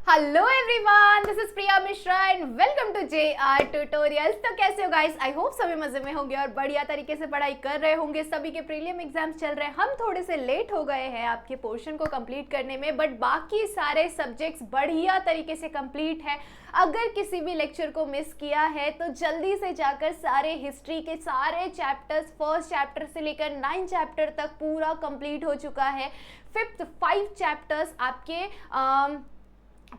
Hello everyone, this is Priya Mishra and welcome to JR tutorials. तो कैसे हो गाइस? आई होप सभी मजे में होंगे और बढ़िया तरीके से पढ़ाई कर रहे होंगे। सभी के प्रीलिम एग्जाम्स चल रहे हैं। हम थोड़े से लेट हो गए हैं आपके पोर्शन को कंप्लीट करने में, बट बाकी सारे सब्जेक्ट्स बढ़िया तरीके से कंप्लीट है। अगर किसी भी लेक्चर को मिस किया है तो जल्दी से जाकर सारे हिस्ट्री के सारे चैप्टर्स, फर्स्ट चैप्टर से लेकर 9 चैप्टर तक पूरा कंप्लीट हो चुका है। फिफ्थ 5 चैप्टर्स आपके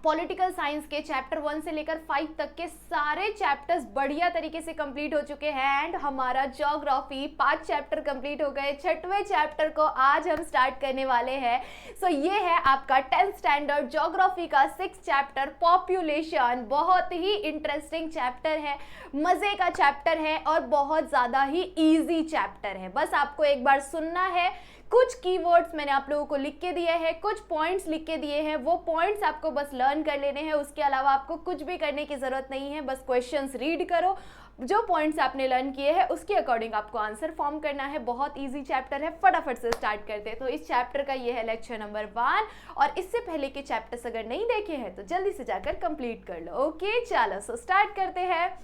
पॉलिटिकल साइंस के चैप्टर 1 से लेकर 5 तक के सारे चैप्टर्स बढ़िया तरीके से कंप्लीट हो चुके हैं। एंड हमारा ज्योग्राफी 5 चैप्टर कंप्लीट हो गए। 6वें चैप्टर को आज हम स्टार्ट करने वाले हैं। सो ये है आपका 10th स्टैंडर्ड ज्योग्राफी का 6th चैप्टर पॉपुलेशन। बहुत ही इंटरेस्टिंग चैप्टर है, मजे का चैप्टर है और बहुत ज़्यादा ही ईजी चैप्टर है। बस आपको एक बार सुनना है। कुछ कीवर्ड्स मैंने आप लोगों को लिख के दिए हैं, कुछ पॉइंट्स लिख के दिए हैं, वो पॉइंट्स आपको बस लर्न कर लेने हैं। उसके अलावा आपको कुछ भी करने की ज़रूरत नहीं है। बस क्वेश्चंस रीड करो, जो पॉइंट्स आपने लर्न किए हैं उसके अकॉर्डिंग आपको आंसर फॉर्म करना है। बहुत इजी चैप्टर है, फटाफट से स्टार्ट करते हैं। तो इस चैप्टर का ये है लेक्चर नंबर 1 और इससे पहले के चैप्टर्स अगर नहीं देखे हैं तो जल्दी से जाकर कंप्लीट कर लो। ओके चलो, सो स्टार्ट करते हैं।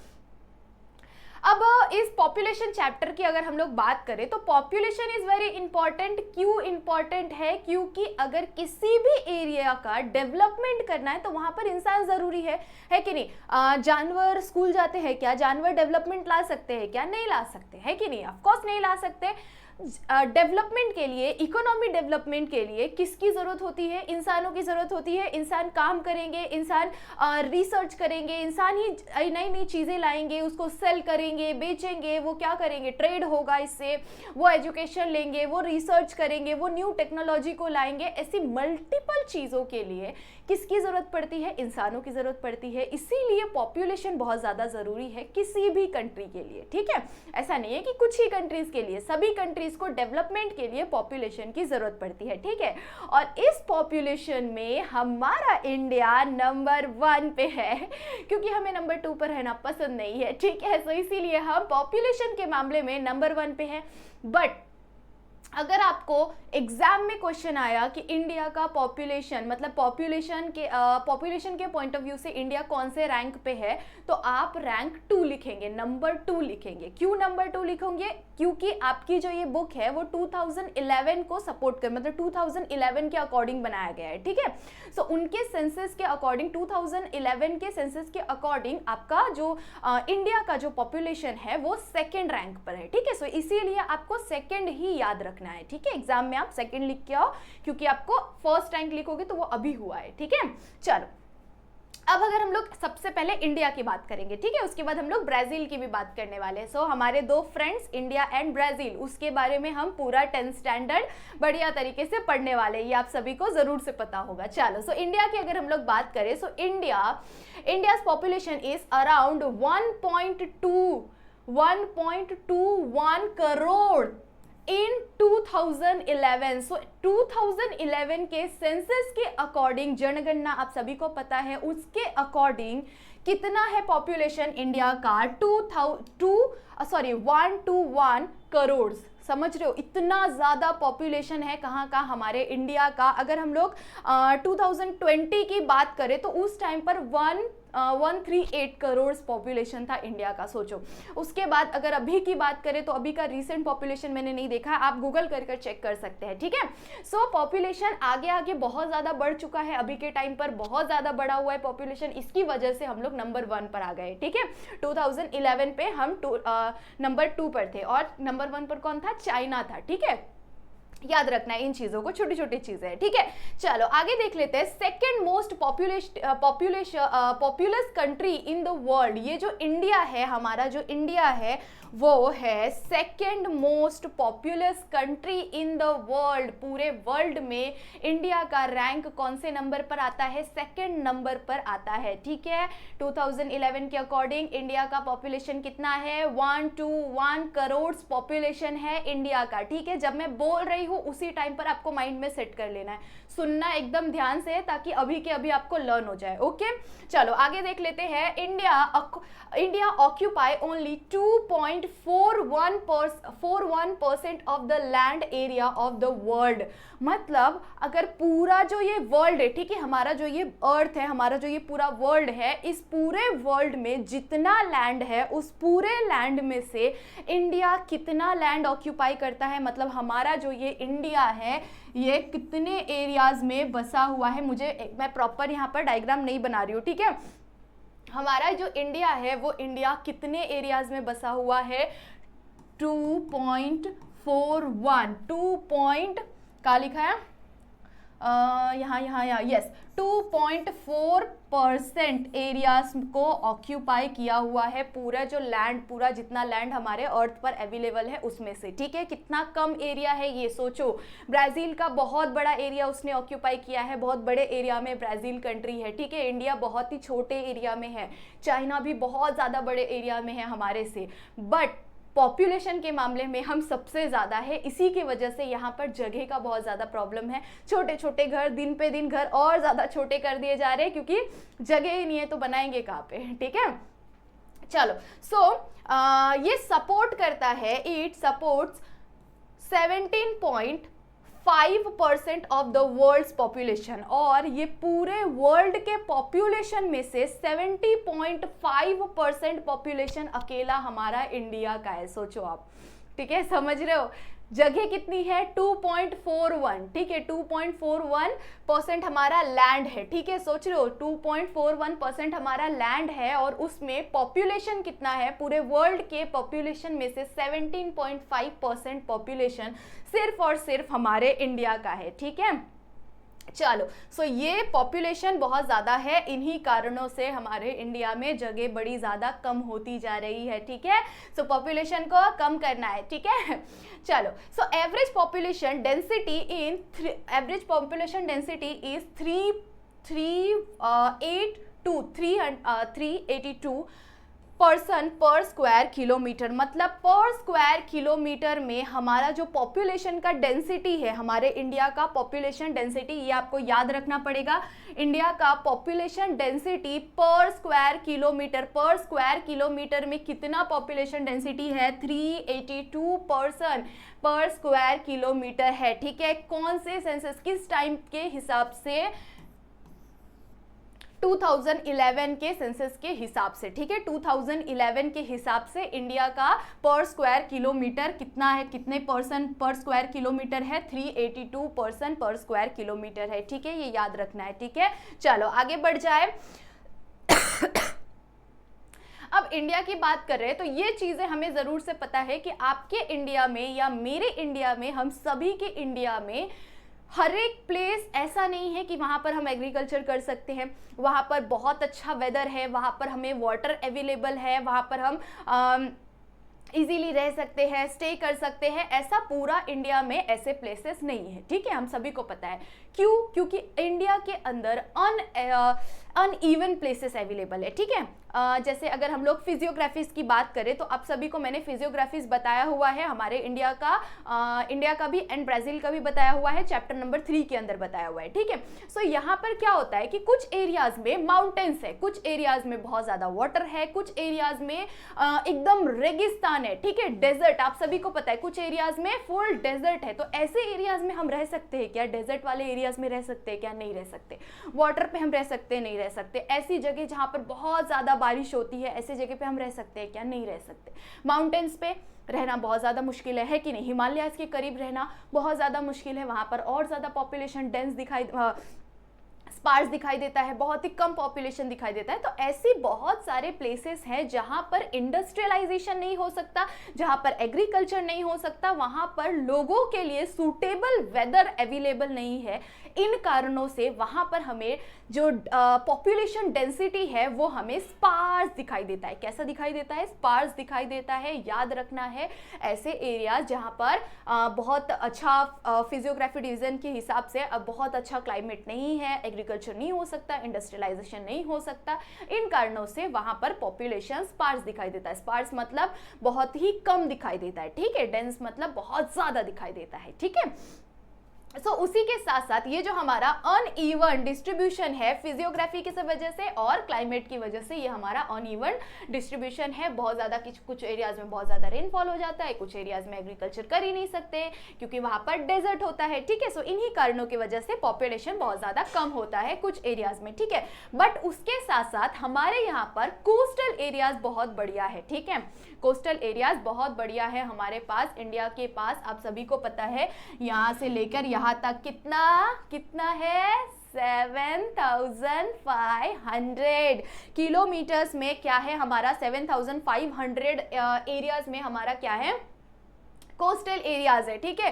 अब इस पॉपुलेशन चैप्टर की अगर हम लोग बात करें तो पॉपुलेशन इज वेरी इंपॉर्टेंट। क्यों इंपॉर्टेंट है? क्योंकि अगर किसी भी एरिया का डेवलपमेंट करना है तो वहां पर इंसान जरूरी है कि नहीं? जानवर स्कूल जाते हैं क्या? जानवर डेवलपमेंट ला सकते हैं क्या? नहीं ला सकते, है कि नहीं? ऑफकोर्स नहीं ला सकते। डेवलपमेंट के लिए, इकोनॉमी डेवलपमेंट के लिए किसकी ज़रूरत होती है? इंसानों की ज़रूरत होती है। इंसान काम करेंगे, इंसान रिसर्च करेंगे, इंसान ही नई नई चीज़ें लाएंगे, उसको सेल करेंगे, बेचेंगे, वो क्या करेंगे? ट्रेड होगा इससे, वो एजुकेशन लेंगे, वो रिसर्च करेंगे, वो न्यू टेक्नोलॉजी को लाएंगे। ऐसी मल्टीपल चीज़ों के लिए किसकी ज़रूरत पड़ती है? इंसानों की ज़रूरत पड़ती है। इसीलिए पॉपुलेशन बहुत ज़्यादा ज़रूरी है किसी भी कंट्री के लिए, ठीक है? ऐसा नहीं है कि कुछ ही कंट्रीज़ के लिए, सभी कंट्रीज़ को डेवलपमेंट के लिए पॉपुलेशन की ज़रूरत पड़ती है, ठीक है? और इस पॉपुलेशन में हमारा इंडिया नंबर 1 पे है, क्योंकि हमें नंबर 2 पर रहना पसंद नहीं है, ठीक है? सो इसीलिए हम पॉपुलेशन के मामले में नंबर 1 पे हैं। बट अगर आपको एग्जाम में क्वेश्चन आया कि इंडिया का पॉपुलेशन, मतलब पॉपुलेशन के पॉइंट ऑफ व्यू से इंडिया कौन से रैंक पे है, तो आप रैंक 2 लिखेंगे, नंबर 2 लिखेंगे। क्यों नंबर 2 लिखेंगे? क्योंकि आपकी जो ये बुक है वो 2011 को सपोर्ट कर, मतलब 2011 के अकॉर्डिंग बनाया गया है, ठीक है? सो उनके सेंसस के अकॉर्डिंग, 2011 के सेंसस के अकॉर्डिंग आपका जो इंडिया का जो पॉपुलेशन है वो 2nd रैंक पर है, ठीक है? सो इसीलिए आपको 2nd ही याद रखना है, ठीक है? एग्जाम में आप 2nd लिख के आओ, क्योंकि आपको 1st रैंक लिखोगे तो वो अभी हुआ है, ठीक है? चलो, अब अगर हम लोग सबसे पहले इंडिया की बात करेंगे, ठीक है? उसके बाद हम लोग ब्राजील की भी बात करने वाले हैं। सो हमारे 2 फ्रेंड्स, इंडिया एंड ब्राजील, उसके बारे में हम पूरा 10th स्टैंडर्ड बढ़िया तरीके से पढ़ने वाले हैं। ये आप सभी को जरूर से पता होगा। चलो, सो इंडिया की अगर हम लोग बात करें, so India's population is around 1.21 crore in 2011। So 2011 के सेंसस के अकॉर्डिंग, जनगणना आप सभी को पता है, उसके अकॉर्डिंग कितना है पॉपुलेशन इंडिया का? 121 करोड़। समझ रहे हो? इतना ज़्यादा पॉपुलेशन है कहाँ का? हमारे इंडिया का। अगर हम लोग 2020 की बात करें तो उस टाइम पर 138 करोड़ पॉपुलेशन था इंडिया का, सोचो। उसके बाद अगर अभी की बात करें तो अभी का रीसेंट पॉपुलेशन मैंने नहीं देखा है, आप गूगल कर चेक कर सकते हैं, ठीक है? सो पॉपुलेशन आगे आगे बहुत ज़्यादा बढ़ चुका है, अभी के टाइम पर बहुत ज़्यादा बढ़ा हुआ है पॉपुलेशन। इसकी वजह से हम लोग नंबर 1 पर आ गए, ठीक है? 2011 पे हम नंबर 2 पर थे और नंबर 1 पर कौन था? चाइना था, ठीक है? याद रखना है इन चीजों को, छोटी छोटी चीजें हैं, ठीक है? चलो आगे देख लेते हैं। 2nd most populous country in the world, ये जो इंडिया है, हमारा जो इंडिया है वो है 2nd most populous country in the world. पूरे वर्ल्ड में इंडिया का रैंक कौन से नंबर पर आता है? 2nd नंबर पर आता है, ठीक है? 2011 के अकॉर्डिंग इंडिया का पॉपुलेशन कितना है? 121 करोड़ पॉपुलेशन है इंडिया का, ठीक है? जब मैं बोल रही हूँ उसी टाइम पर आपको माइंड में सेट कर लेना है। सुनना एकदम ध्यान से ताकि अभी के अभी आपको लर्न हो जाए। ओके, चलो आगे देख लेते हैं। India occupy only 2.41% of the land area of the world. मतलब अगर पूरा जो ये वर्ल्ड है, ठीक है, हमारा जो ये अर्थ है, हमारा जो ये पूरा वर्ल्ड है, इस पूरे वर्ल्ड में जितना लैंड है उस पूरे लैंड में से इंडिया कितना लैंड ऑक्यूपाई करता है, मतलब हमारा जो ये इंडिया है ये कितने एरियाज में बसा हुआ है। मैं प्रॉपर यहाँ पर डायग्राम नहीं बना रही हूँ, ठीक है। हमारा जो इंडिया है वो इंडिया कितने एरियाज में बसा हुआ है, 2.41 क्या लिखा है यहाँ यस 2.4% एरियाज को ऑक्यूपाई किया हुआ है पूरा जितना लैंड हमारे अर्थ पर अवेलेबल है उसमें से, ठीक है। कितना कम एरिया है ये सोचो। ब्राजील का बहुत बड़ा एरिया उसने ऑक्यूपाई किया है, बहुत बड़े एरिया में ब्राजील कंट्री है, ठीक है। इंडिया बहुत ही छोटे एरिया में है, चाइना भी बहुत ज़्यादा बड़े एरिया में है हमारे से, बट पॉपुलेशन के मामले में हम सबसे ज़्यादा है। इसी की वजह से यहाँ पर जगह का बहुत ज़्यादा प्रॉब्लम है। छोटे छोटे घर, दिन पे दिन घर और ज़्यादा छोटे कर दिए जा रहे हैं क्योंकि जगह ही नहीं है, तो बनाएंगे कहाँ पे, ठीक है। चलो ये सपोर्ट करता है, it supports 17.5% of the world's population, और ये पूरे वर्ल्ड के पॉपुलेशन में से 70.5% पॉपुलेशन अकेला हमारा इंडिया का है। सोचो आप, ठीक है, समझ रहे हो। जगह कितनी है, 2.41, ठीक है, 2.41% हमारा लैंड है, ठीक है। सोच रहे हो 2.41% हमारा लैंड है और उसमें पॉपुलेशन कितना है, पूरे वर्ल्ड के पॉपुलेशन में से 17.5% पॉपुलेशन सिर्फ और सिर्फ हमारे इंडिया का है, ठीक है। चलो ये पॉपुलेशन बहुत ज़्यादा है, इन्हीं कारणों से हमारे इंडिया में जगह बड़ी ज़्यादा कम होती जा रही है, ठीक है। पॉपुलेशन को कम करना है, ठीक है। चलो average population density is 382 person पर स्क्वायर किलोमीटर। मतलब पर स्क्वायर किलोमीटर में हमारा जो पॉपुलेशन का डेंसिटी है, हमारे इंडिया का पॉपुलेशन डेंसिटी, ये आपको याद रखना पड़ेगा। इंडिया का पॉपुलेशन डेंसिटी पर स्क्वायर किलोमीटर में कितना पॉपुलेशन डेंसिटी है, 382 पर्सन पर स्क्वायर किलोमीटर है, ठीक है। कौन से सेंसस, किस टाइम के हिसाब से, 2011 के सेंसस के हिसाब से, ठीक है। 2011 के हिसाब से इंडिया का पर स्क्वायर किलोमीटर कितना है, कितने पर्सन पर स्क्वायर किलोमीटर है, 382 पर्सन पर स्क्वायर किलोमीटर है, ठीक है। ये याद रखना है, ठीक है। चलो आगे बढ़ जाए। अब इंडिया की बात कर रहे हैं तो ये चीज़ें हमें ज़रूर से पता है कि आपके इंडिया में या मेरे इंडिया में, हम सभी के इंडिया में हर एक प्लेस ऐसा नहीं है कि वहाँ पर हम एग्रीकल्चर कर सकते हैं। वहाँ पर बहुत अच्छा वेदर है, वहाँ पर हमें वाटर अवेलेबल है, वहाँ पर हम इजीली रह सकते हैं, स्टे कर सकते हैं। ऐसा पूरा इंडिया में ऐसे प्लेसेस नहीं है, ठीक है, हम सभी को पता है। क्यों? क्योंकि इंडिया के अंदर अनइवन प्लेसेस अवेलेबल है, ठीक है। जैसे अगर हम लोग फिजियोग्राफीज की बात करें तो आप सभी को मैंने फिजियोग्राफीज बताया हुआ है, हमारे इंडिया का भी एंड ब्राज़ील का भी बताया हुआ है, चैप्टर नंबर 3 के अंदर बताया हुआ है, ठीक है। यहाँ पर क्या होता है कि कुछ एरियाज में माउंटेन्स है, कुछ एरियाज में बहुत ज़्यादा वाटर है, कुछ एरियाज में एकदम रेगिस्तान है, ठीक है, डेजर्ट, आप सभी को पता है, कुछ एरियाज में फुल डेजर्ट है। तो ऐसे एरियाज में हम रह सकते हैं क्या? डेजर्ट वाले एरियाज में रह सकते हैं क्या? नहीं रह सकते। वाटर पे हम रह सकते हैं? नहीं रह सकते। ऐसी जगह जहाँ पर बहुत ज़्यादा बारिश होती है, ऐसी जगह पे हम रह सकते हैं क्या? नहीं रह सकते। माउंटेन्स पे रहना बहुत ज़्यादा मुश्किल है कि नहीं? हिमालयाज़ के करीब रहना बहुत ज़्यादा मुश्किल है, वहाँ पर और ज़्यादा पॉपुलेशन स्पार्स दिखाई देता है, बहुत ही कम पॉपुलेशन दिखाई देता है। तो ऐसी बहुत सारे प्लेसेस हैं जहाँ पर इंडस्ट्रियलाइजेशन नहीं हो सकता, जहाँ पर एग्रीकल्चर नहीं हो सकता, वहाँ पर लोगों के लिए सूटेबल वेदर अवेलेबल नहीं है। इन कारणों से वहाँ पर हमें जो पॉपुलेशन डेंसिटी है वो हमें स्पार्स दिखाई देता है। कैसा दिखाई देता है? स्पार्स दिखाई देता है। याद रखना है, ऐसे एरियाज जहाँ पर बहुत अच्छा फिजियोग्राफी डिवीजन के हिसाब से बहुत अच्छा क्लाइमेट नहीं है, एग्रीकल्चर नहीं हो सकता, इंडस्ट्रियलाइजेशन नहीं हो सकता, इन कारणों से वहाँ पर पॉपुलेशन स्पार्स दिखाई देता है। स्पार्स मतलब बहुत ही कम दिखाई देता है, ठीक है। डेंस मतलब बहुत ज़्यादा दिखाई देता है, ठीक है। उसी के साथ साथ ये जो हमारा अनइवन डिस्ट्रीब्यूशन है फिजियोग्राफी की वजह से और क्लाइमेट की वजह से, ये हमारा अनइवन डिस्ट्रीब्यूशन है। बहुत ज़्यादा कुछ एरियाज में बहुत ज़्यादा रेनफॉल हो जाता है, कुछ एरियाज में एग्रीकल्चर कर ही नहीं सकते क्योंकि वहाँ पर डेजर्ट होता है, ठीक है। सो इन्हीं कारणों की वजह से पॉपुलेशन बहुत ज़्यादा कम होता है कुछ एरियाज में, ठीक है। बट उसके साथ साथ हमारे यहाँ पर कोस्टल एरियाज बहुत बढ़िया है, ठीक है। कोस्टल एरियाज बहुत बढ़िया है हमारे पास, इंडिया के पास। आप सभी को पता है यहाँ से लेकर यहाँ तक कितना है 7,500 किलोमीटर्स में क्या है हमारा 7,500 एरियाज में हमारा क्या है कोस्टल एरियाज है, ठीक है।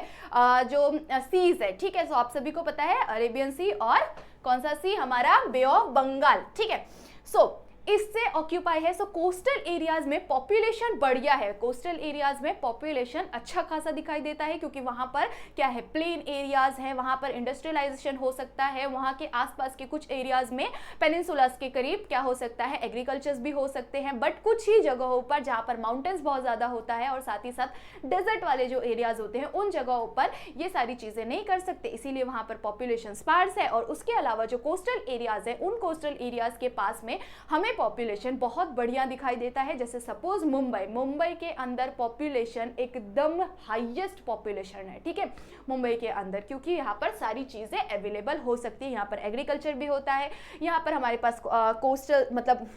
जो सीज है, ठीक है। सो आप सभी को पता है अरेबियन सी और कौन सा सी, हमारा बे ऑफ बंगाल, ठीक है। सो इससे ऑक्यूपाई है। सो कोस्टल एरियाज में पॉपुलेशन बढ़िया है, कोस्टल एरियाज में पॉपुलेशन अच्छा खासा दिखाई देता है क्योंकि वहां पर क्या है प्लेन एरियाज है, वहां पर इंडस्ट्रियलाइजेशन हो सकता है, वहां के आसपास के कुछ एरियाज में पेनिनसुलास के करीब क्या हो सकता है एग्रीकल्चर्स भी हो सकते हैं। बट कुछ ही जगहों पर जहां पर माउंटेन्स बहुत ज्यादा होता है और साथ ही साथ डेजर्ट वाले जो एरियाज होते हैं उन जगहों पर ये सारी चीजें नहीं कर सकते, इसीलिए वहां पर पॉपुलेशन स्पार्स है। और उसके अलावा जो कोस्टल एरियाज है उन कोस्टल एरियाज के पास में हमें पॉपुलेशन बहुत बढ़िया दिखाई देता है। जैसे सपोज मुंबई के अंदर पॉपुलेशन एकदम हाईएस्ट पॉपुलेशन है, ठीक है, मुंबई के अंदर, क्योंकि यहाँ पर सारी चीजें अवेलेबल हो सकती है। यहाँ पर एग्रीकल्चर भी होता है, यहाँ पर हमारे पास कोस्टल मतलब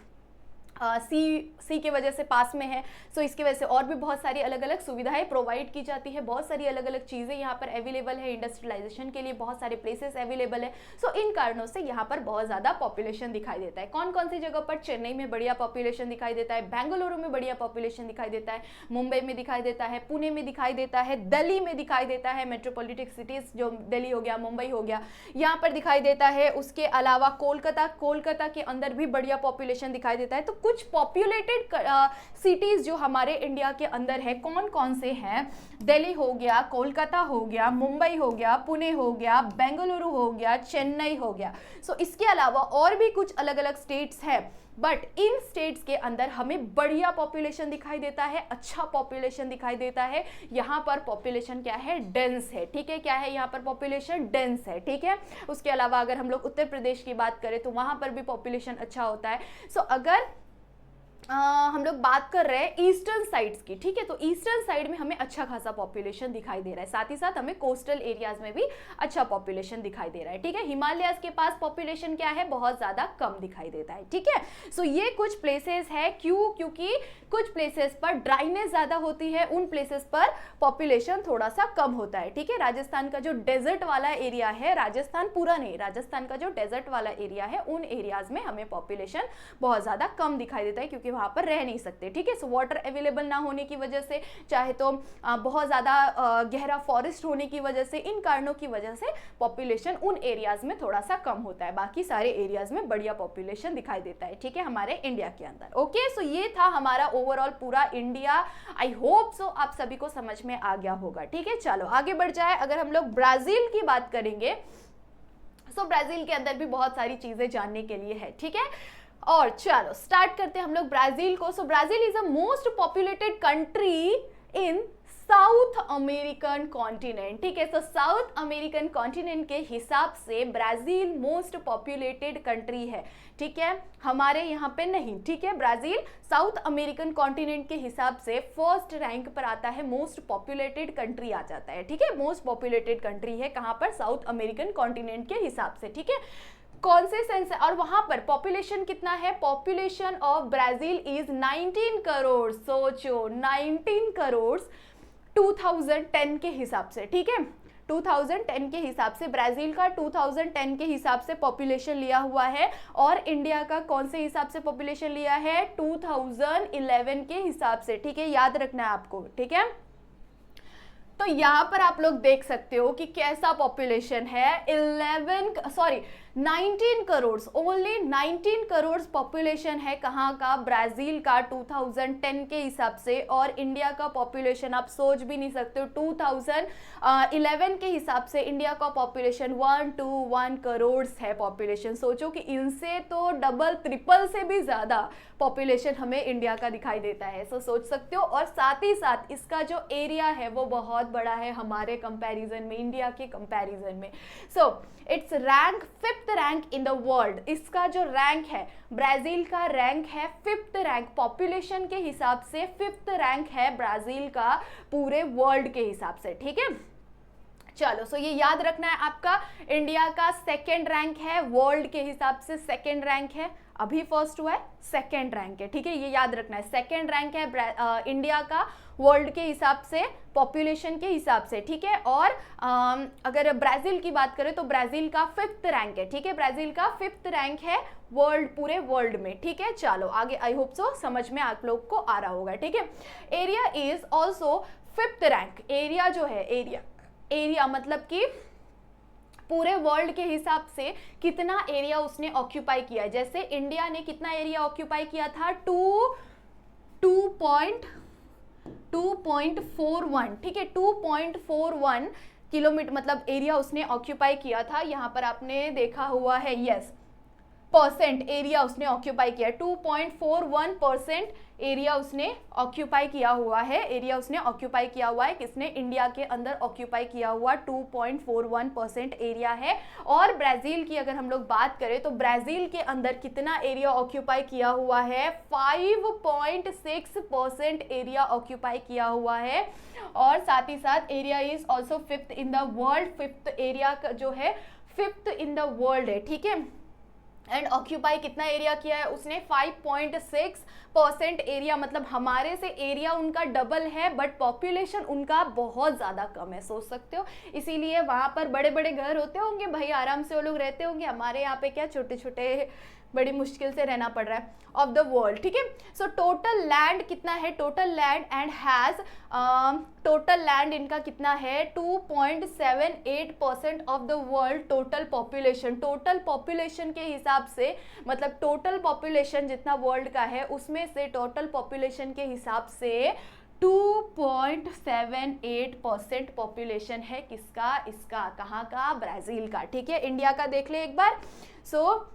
सी के वजह से पास में है। सो इसकी वजह से और भी बहुत सारी अलग अलग सुविधाएं प्रोवाइड की जाती है, बहुत सारी अलग अलग चीज़ें यहाँ पर अवेलेबल है, इंडस्ट्रियलाइजेशन के लिए बहुत सारे प्लेसेस अवेलेबल है। सो इन कारणों से यहाँ पर बहुत ज़्यादा पॉपुलेशन दिखाई देता है। कौन कौन सी जगह पर, चेन्नई में बढ़िया पॉपुलेशन दिखाई देता है, बेंगलुरु में बढ़िया पॉपुलेशन दिखाई देता है, मुंबई में दिखाई देता है, पुणे में दिखाई देता है, दिल्ली में दिखाई देता है, मेट्रोपॉलिटिक सिटीज़ जो दिल्ली हो गया, मुंबई हो गया, यहाँ पर दिखाई देता है। उसके अलावा कोलकाता के अंदर भी बढ़िया पॉपुलेशन दिखाई देता है। तो कुछ पॉपुलेटेड सिटीज जो हमारे इंडिया के अंदर है कौन कौन से हैं, दिल्ली हो गया, कोलकाता हो गया, मुंबई हो गया, पुणे हो गया, बेंगलुरु हो गया, चेन्नई हो गया। सो इसके अलावा और भी कुछ अलग अलग स्टेट्स हैं, बट इन स्टेट्स के अंदर हमें बढ़िया पॉपुलेशन दिखाई देता है, अच्छा पॉपुलेशन दिखाई देता है। यहाँ पर पॉपुलेशन क्या है, डेंस है, ठीक है। क्या है यहाँ पर पॉपुलेशन, डेंस है, ठीक है। उसके अलावा अगर हम लोग उत्तर प्रदेश की बात करें तो वहाँ पर भी पॉपुलेशन अच्छा होता है। सो अगर हम लोग बात कर रहे हैं ईस्टर्न साइड्स की, ठीक है, तो ईस्टर्न साइड में हमें अच्छा खासा पॉपुलेशन दिखाई दे रहा है, साथ ही साथ हमें कोस्टल एरियाज में भी अच्छा पॉपुलेशन दिखाई दे रहा है, ठीक है। हिमालयस के पास पॉपुलेशन क्या है, बहुत ज्यादा कम दिखाई देता है, ठीक है। सो ये कुछ प्लेसेस है, क्योंकि कुछ प्लेसेस पर ड्राइनेस ज्यादा होती है, उन प्लेसेस पर पॉपुलेशन थोड़ा सा कम होता है, ठीक है। राजस्थान का जो डेजर्ट वाला एरिया है, राजस्थान पूरा नहीं, राजस्थान का जो डेजर्ट वाला एरिया है उन एरियाज में हमें पॉपुलेशन बहुत ज्यादा कम दिखाई देता है क्योंकि वहां पर रह नहीं सकते, ठीक है। सो वाटर अवेलेबल ना होने की वजह से, चाहे तो बहुत ज्यादा गहरा फॉरेस्ट होने की वजह से, इन कारणों की वजह से पॉपुलेशन उन एरियाज में थोड़ा सा कम होता है, बाकी सारे एरियाज में बढ़िया पॉपुलेशन दिखाई देता है, ठीक है, हमारे इंडिया के अंदर। ओके, सो ये था हमारा ओवरऑल पूरा इंडिया। आई होप सो आप सभी को समझ में आ गया होगा, ठीक है। चलो आगे बढ़ जाए। अगर हम लोग ब्राजील की बात करेंगे, सो ब्राजील के अंदर भी बहुत सारी चीजें जानने के लिए है, ठीक है। और चलो स्टार्ट करते हैं हम लोग ब्राजील को। So Brazil is a most populated country in South American continent, ठीक है। सो साउथ अमेरिकन कॉन्टिनेंट के हिसाब से ब्राजील मोस्ट पॉपुलेटेड कंट्री है, ठीक है, हमारे यहाँ पे नहीं, ठीक है। ब्राजील साउथ अमेरिकन कॉन्टिनेंट के हिसाब से फर्स्ट रैंक पर आता है, मोस्ट पॉपुलेटेड कंट्री आ जाता है, ठीक है। मोस्ट पॉपुलेटेड कंट्री है कहाँ पर, साउथ अमेरिकन कॉन्टिनेंट के हिसाब से, ठीक है। कौन से सेंस, और वहां पर पॉपुलेशन कितना है, population of Brazil is 19 crore, सोचो 19 करोड़ 2010 के हिसाब से, ठीक है। 2010 के हिसाब से ब्राजील का 2010 के हिसाब से पॉपुलेशन लिया हुआ है, और इंडिया का कौन से हिसाब से पॉपुलेशन लिया है, 2011 के हिसाब से, ठीक है, याद रखना है आपको, ठीक है। तो यहाँ पर आप लोग देख सकते हो कि कैसा पॉपुलेशन है, 19 करोड़, ओनली 19 करोड़ पॉपुलेशन है कहाँ का, ब्राजील का 2010 के हिसाब से। और इंडिया का पॉपुलेशन आप सोच भी नहीं सकते हो, 2011 के हिसाब से इंडिया का पॉपुलेशन 121 करोड़ है पॉपुलेशन। सोचो कि इनसे तो डबल ट्रिपल से भी ज़्यादा पॉपुलेशन हमें इंडिया का दिखाई देता है, सो सोच सकते हो। और साथ ही साथ इसका जो एरिया है वो बहुत बड़ा है हमारे कंपैरिजन में, इंडिया के कंपैरिजन में। So it's rank 5th rank in the world. इसका जो रैंक है, ब्राजील का रैंक है 5th रैंक, पॉपुलेशन के हिसाब से 5th रैंक है ब्राजील का पूरे वर्ल्ड के हिसाब से, ठीक है। चलो, सो ये याद रखना है आपका। इंडिया का 2nd रैंक है, वर्ल्ड के हिसाब से 2nd रैंक है, अभी फर्स्ट हुआ है, 2nd रैंक है, ठीक है, ये याद रखना है। 2nd रैंक है इंडिया का वर्ल्ड के हिसाब से, पॉपुलेशन के हिसाब से, ठीक है। और अगर ब्राजील की बात करें तो ब्राजील का 5th रैंक है, ठीक है, ब्राजील का 5th रैंक है वर्ल्ड, पूरे वर्ल्ड में, ठीक है। चलो आगे, आई होप सो समझ में आप लोग को आ रहा होगा, ठीक है। Area is also 5th rank. Area जो है, एरिया मतलब कि पूरे वर्ल्ड के हिसाब से कितना एरिया उसने ऑक्यूपाई किया है। जैसे इंडिया ने कितना एरिया ऑक्यूपाई किया था, 2.41, ठीक है, 2.41 किलोमीटर मतलब एरिया उसने ऑक्यूपाई किया था। यहाँ पर आपने देखा हुआ है, यस, परसेंट एरिया उसने ऑक्यूपाई किया, 2.41% एरिया उसने ऑक्यूपाई किया हुआ है। एरिया उसने ऑक्यूपाई किया हुआ है, किसने, इंडिया के अंदर ऑक्यूपाई किया हुआ 2.41% एरिया है। और ब्राजील की अगर हम लोग बात करें तो ब्राजील के अंदर कितना एरिया ऑक्यूपाई किया हुआ है, 5.6% एरिया ऑक्यूपाई किया हुआ है। और साथ ही साथ area is also 5th in the world, 5th area जो है 5th इन द वर्ल्ड है, ठीक है। एंड ऑक्यूपाई कितना एरिया किया है उसने, 5.6% एरिया, मतलब हमारे से एरिया उनका डबल है बट पॉपुलेशन उनका बहुत ज़्यादा कम है, सोच सकते हो। इसीलिए वहाँ पर बड़े बड़े घर होते होंगे भाई, आराम से वो लोग रहते होंगे, हमारे यहाँ पे क्या छोटे छोटे बड़ी मुश्किल से रहना पड़ रहा है, ऑफ द वर्ल्ड, ठीक है। सो टोटल लैंड कितना है, total land and has total land इनका कितना है, 2.78% of the world total population. Total population के हिसाब से, मतलब टोटल पॉपुलेशन जितना वर्ल्ड का है उसमें से टोटल पॉपुलेशन के हिसाब से 2.78% पॉपुलेशन है किसका, इसका, कहाँ का, ब्राजील का, ठीक है। इंडिया का देख ले एक बार। सो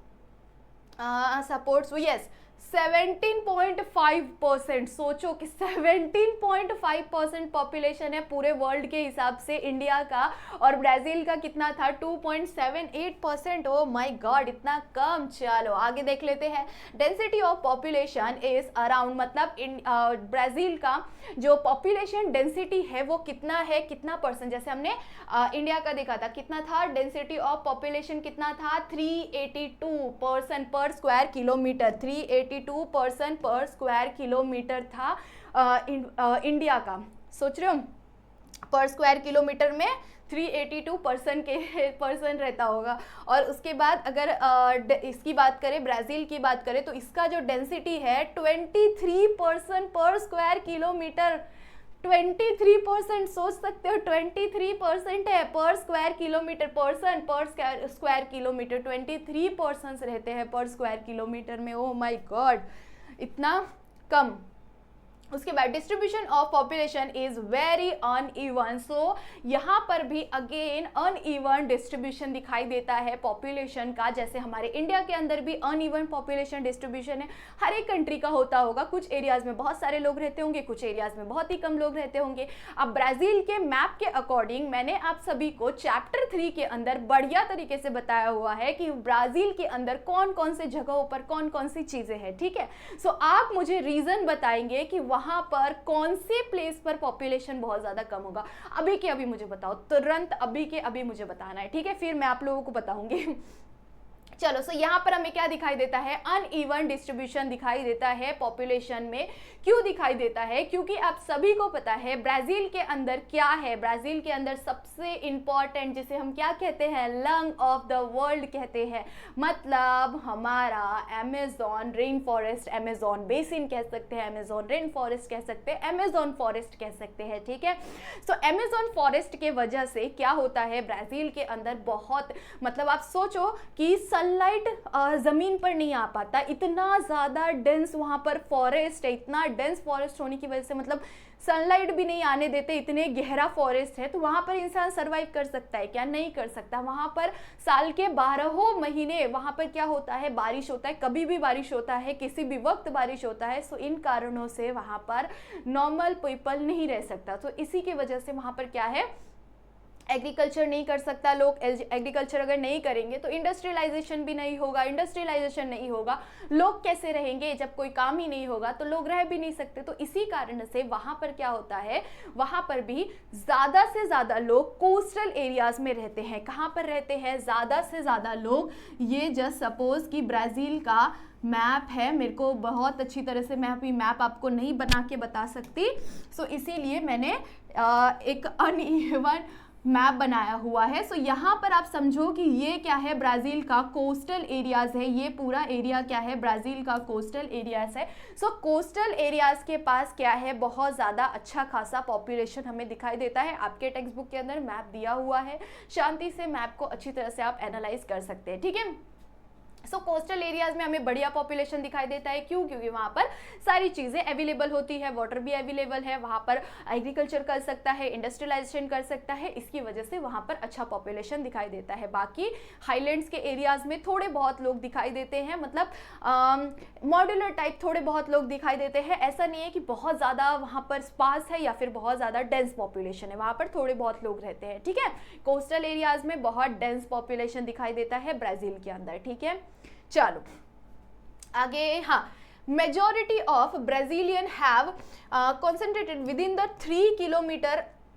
सपोर्ट्स, यस, 17.5%। सोचो कि 17.5% पॉपुलेशन है पूरे वर्ल्ड के हिसाब से इंडिया का, और ब्राजील का कितना था, 2.78%। ओ माय गॉड, इतना कम। चलो आगे देख लेते हैं। Density of population is around, मतलब ब्राजील का जो पॉपुलेशन डेंसिटी है वो कितना है, कितना परसेंट, जैसे हमने इंडिया का देखा था, कितना था डेंसिटी ऑफ पॉपुलेशन, कितना था, 382 पर्सन पर स्क्वायर किलोमीटर, 382% पर स्क्वायर किलोमीटर था इंडिया का। सोच रहे हो, पर स्क्वायर किलोमीटर में 382 पर्सन रहता होगा। और उसके बाद अगर इसकी बात करें, ब्राज़ील की बात करें, तो इसका जो डेंसिटी है 23% पर स्क्वायर किलोमीटर, 23%। सोच सकते हो 23% है पर स्क्वायर किलोमीटर, पर्सन पर स्क्वायर किलोमीटर, 23 पर्सन्स रहते हैं पर स्क्वायर किलोमीटर में। ओह माय गॉड, इतना कम। उसके बाद distribution of population is very uneven. So यहाँ पर भी अगेन अनइवन डिस्ट्रीब्यूशन दिखाई देता है पॉपुलेशन का। जैसे हमारे इंडिया के अंदर भी अनइवन पॉपुलेशन डिस्ट्रीब्यूशन है, हर एक कंट्री का होता होगा। कुछ एरियाज में बहुत सारे लोग रहते होंगे, कुछ एरियाज में बहुत ही कम लोग रहते होंगे। अब ब्राज़ील के मैप के अकॉर्डिंग मैंने आप सभी को चैप्टर 3 के अंदर बढ़िया तरीके से बताया हुआ है कि ब्राज़ील के अंदर कौन कौन से जगहों पर कौन कौन सी चीज़ें हैं, ठीक है। सो आप मुझे रीज़न बताएंगे कि वहाँ पर कौन से प्लेस पर पॉपुलेशन बहुत ज़्यादा कम होगा। अभी के अभी मुझे बताओ, तुरंत अभी के अभी मुझे बताना है, ठीक है, फिर मैं आप लोगों को बताऊंगी। चलो, सो यहाँ पर हमें क्या दिखाई देता है, अनइवन डिस्ट्रीब्यूशन दिखाई देता है पॉपुलेशन में। क्यों दिखाई देता है? क्योंकि आप सभी को पता है ब्राजील के अंदर क्या है, ब्राजील के अंदर सबसे इंपॉर्टेंट, जिसे हम क्या कहते हैं, लंग ऑफ द वर्ल्ड कहते हैं, मतलब हमारा Amazon rain forest, Amazon basin कह सकते हैं, अमेजोन रेन फॉरेस्ट कह सकते हैं, अमेजोन फॉरेस्ट कह सकते हैं, ठीक है। सो अमेजोन फॉरेस्ट के वजह से क्या होता है, ब्राजील के अंदर बहुत, मतलब आप सोचो कि सनलाइट जमीन पर नहीं आ पाता, इतना ज्यादा डेंस वहां पर फॉरेस्ट है, इतना डेंस फॉरेस्ट होने की वजह से मतलब सनलाइट भी नहीं आने देते, इतने गहरा फॉरेस्ट है। तो वहां पर इंसान सरवाइव कर सकता है क्या? नहीं कर सकता। वहां पर साल के 12 महीने वहां पर क्या होता है, बारिश होता है, कभी भी बारिश होता है, किसी भी वक्त बारिश होता है। सो इन कारणों से वहां पर नॉर्मल पीपल नहीं रह सकता। तो इसी की वजह से वहां पर क्या है, एग्रीकल्चर नहीं कर सकता लोग। एग्रीकल्चर अगर नहीं करेंगे तो इंडस्ट्रियलाइजेशन भी नहीं होगा, इंडस्ट्रियलाइजेशन नहीं होगा, लोग कैसे रहेंगे? जब कोई काम ही नहीं होगा तो लोग रह भी नहीं सकते। तो इसी कारण से वहां पर क्या होता है, वहां पर भी ज्यादा से ज्यादा लोग कोस्टल एरियाज में रहते हैं। कहाँ पर रहते हैं ज्यादा से ज्यादा लोग? ये जस्ट सपोज कि ब्राजील का मैप है, मेरे को बहुत अच्छी तरह से मैं अभी मैप आपको नहीं बना के बता सकती, सो इसीलिए मैंने एक अनइवन मैप बनाया हुआ है। सो यहाँ पर आप समझो कि ये क्या है, ब्राजील का कोस्टल एरियाज है, ये पूरा एरिया क्या है, ब्राजील का कोस्टल एरियाज है। सो कोस्टल एरियाज के पास क्या है, बहुत ज़्यादा अच्छा खासा पॉपुलेशन हमें दिखाई देता है। आपके टेक्स्ट बुक के अंदर मैप दिया हुआ है, शांति से मैप को अच्छी तरह से आप एनालाइज कर सकते हैं, ठीक है। सो कोस्टल एरियाज में हमें बढ़िया पॉपुलेशन दिखाई देता है। क्यों? क्योंकि वहाँ पर सारी चीज़ें अवेलेबल होती है, वाटर भी अवेलेबल है, वहाँ पर एग्रीकल्चर कर सकता है, इंडस्ट्रियलाइजेशन कर सकता है, इसकी वजह से वहाँ पर अच्छा पॉपुलेशन दिखाई देता है। बाकी हाईलैंड्स के एरियाज में थोड़े बहुत लोग दिखाई देते हैं, मतलब मॉड्यूलर टाइप थोड़े बहुत लोग दिखाई देते हैं। ऐसा नहीं है कि बहुत ज़्यादा वहाँ पर स्पार्स है या फिर बहुत ज़्यादा डेंस पॉपुलेशन है, वहाँ पर थोड़े बहुत लोग रहते हैं, ठीक है। कोस्टल एरियाज में बहुत डेंस पॉपुलेशन दिखाई देता है ब्राज़ील के अंदर, ठीक है। चलो आगे, हाँ, majority of Brazilian have concentrated within the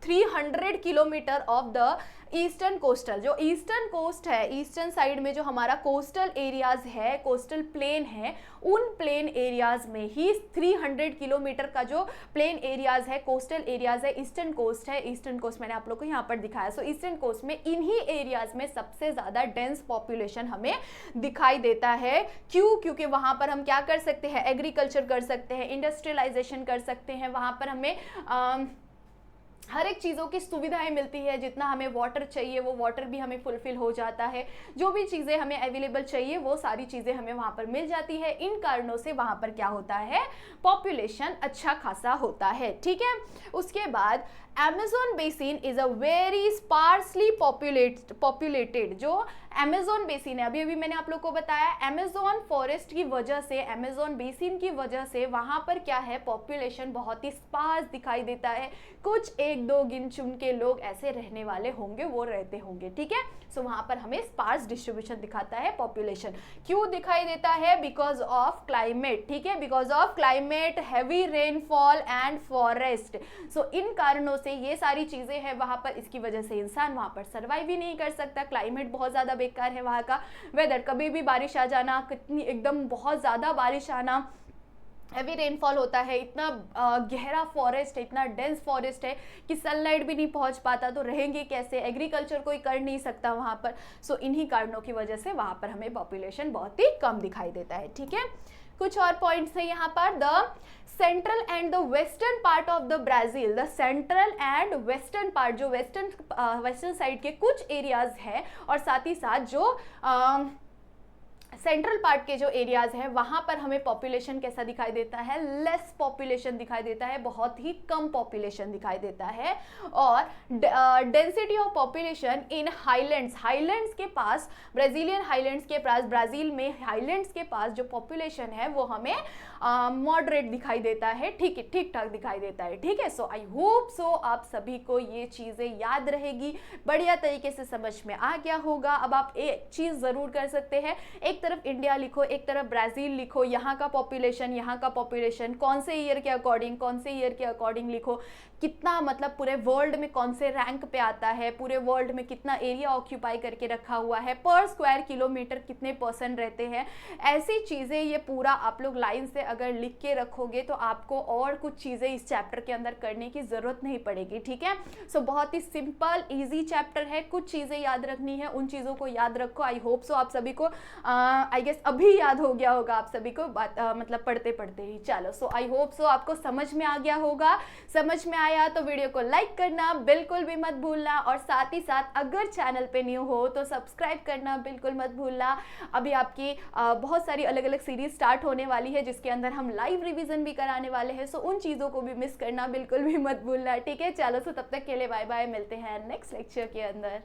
300 kilometre of the eastern coastal, जो ईस्टर्न कोस्ट है, ईस्टर्न साइड में जो हमारा कोस्टल एरियाज है, कोस्टल प्लेन है, उन प्लेन एरियाज में ही 300 किलोमीटर का जो प्लेन एरियाज है, कोस्टल एरियाज है, ईस्टर्न कोस्ट है। ईस्टर्न कोस्ट मैंने आप लोग को यहाँ पर दिखाया। सो ईस्टर्न कोस्ट में इन्हीं एरियाज में सबसे ज्यादा डेंस पॉपुलेशन हमें दिखाई देता है। क्यों? क्योंकि वहां पर हम क्या कर सकते हैं, एग्रीकल्चर कर सकते हैं, इंडस्ट्रियलाइजेशन कर सकते हैं, वहां पर हमें हर एक चीज़ों की सुविधाएं मिलती है। जितना हमें वाटर चाहिए वो वाटर भी हमें फुलफिल हो जाता है, जो भी चीज़ें हमें अवेलेबल चाहिए वो सारी चीज़ें हमें वहाँ पर मिल जाती है। इन कारणों से वहाँ पर क्या होता है, पॉपुलेशन अच्छा खासा होता है, ठीक है। उसके बाद Amazon basin is a very sparsely populated, जो अमेजोन बेसिन है, अभी अभी मैंने आप लोग को बताया, अमेजोन फॉरेस्ट की वजह से, अमेजोन बेसिन की वजह से वहां पर क्या है, पॉपुलेशन बहुत ही स्पार्स दिखाई देता है। कुछ एक दो गिन चुन के लोग ऐसे रहने वाले होंगे, वो रहते होंगे, ठीक है। सो वहां पर हमें स्पार्स डिस्ट्रीब्यूशन दिखाता है पॉपुलेशन। क्यों दिखाई देता है? बिकॉज ऑफ क्लाइमेट, ठीक है, because of climate, heavy rainfall and forest. So इन कारणों से ये सारी चीजें हैं वहां पर, इसकी वजह से इंसान वहां पर सर्वाइव ही नहीं कर सकता। क्लाइमेट बहुत ज्यादा बेकार है वहां का, वेदर कभी भी बारिश आ जाना, कितनी एकदम बहुत ज्यादा बारिश आना, हैवी रेनफॉल होता है, इतना गहरा फॉरेस्ट है, इतना डेंस फॉरेस्ट है कि सनलाइट भी नहीं पहुंच पाता, तो रहेंगे कैसे, एग्रीकल्चर कोई कर नहीं सकता वहां पर। सो इन्हीं कारणों की वजह से वहां पर हमें पॉपुलेशन बहुत ही कम दिखाई देता है, ठीक है। कुछ और पॉइंट्स है यहाँ पर, the central and the western part of the Brazil, the central and western part, जो वेस्टर्न साइड के कुछ एरियाज है, और साथ ही साथ जो सेंट्रल पार्ट के जो एरियाज हैं वहां पर हमें पॉपुलेशन कैसा दिखाई देता है, लेस पॉपुलेशन दिखाई देता है, बहुत ही कम पॉपुलेशन दिखाई देता है। और density of population in highlands, highlands के पास, ब्राजीलियन हाईलैंड्स के पास, ब्राजील में हाईलैंड्स के पास जो पॉपुलेशन है वो हमें मॉडरेट दिखाई देता है, ठीक ठाक दिखाई देता है, ठीक है। सो आई होप सो आप सभी को ये चीजें याद रहेगी, बढ़िया तरीके से समझ में आ गया होगा। अब आप एक चीज जरूर कर सकते हैं, एक तरफ इंडिया लिखो, एक तरफ ब्राज़ील लिखो, यहाँ का पॉपुलेशन कौन से ईयर के अकॉर्डिंग लिखो, कितना मतलब पूरे वर्ल्ड में कौन से रैंक पे आता है, पूरे वर्ल्ड में कितना एरिया ऑक्यूपाई करके रखा हुआ है, पर स्क्वायर किलोमीटर कितने पर्सन रहते हैं, ऐसी चीज़ें ये पूरा आप लोग लाइन से अगर लिख के रखोगे तो आपको और कुछ चीज़ें इस चैप्टर के अंदर करने की ज़रूरत नहीं पड़ेगी, ठीक है। सो बहुत ही सिंपल ईजी चैप्टर है, कुछ चीज़ें याद रखनी है, उन चीज़ों को याद रखो। आई होप सो आप सभी को आई गेस अभी याद हो गया होगा आप सभी को बात मतलब पढ़ते पढ़ते ही। चलो, सो आई होप सो आपको समझ में आ गया होगा। समझ में आया तो वीडियो को लाइक करना बिल्कुल भी मत भूलना, और साथ ही साथ अगर चैनल पे न्यू हो तो सब्सक्राइब करना बिल्कुल मत भूलना। अभी आपकी बहुत सारी अलग अलग सीरीज स्टार्ट होने वाली है जिसके अंदर हम लाइव रिवीजन भी कराने वाले हैं, सो उन चीज़ों को भी मिस करना बिल्कुल भी मत भूलना, ठीक है। चलो, सो तब तक के लिए बाय बाय, मिलते हैं नेक्स्ट लेक्चर के अंदर।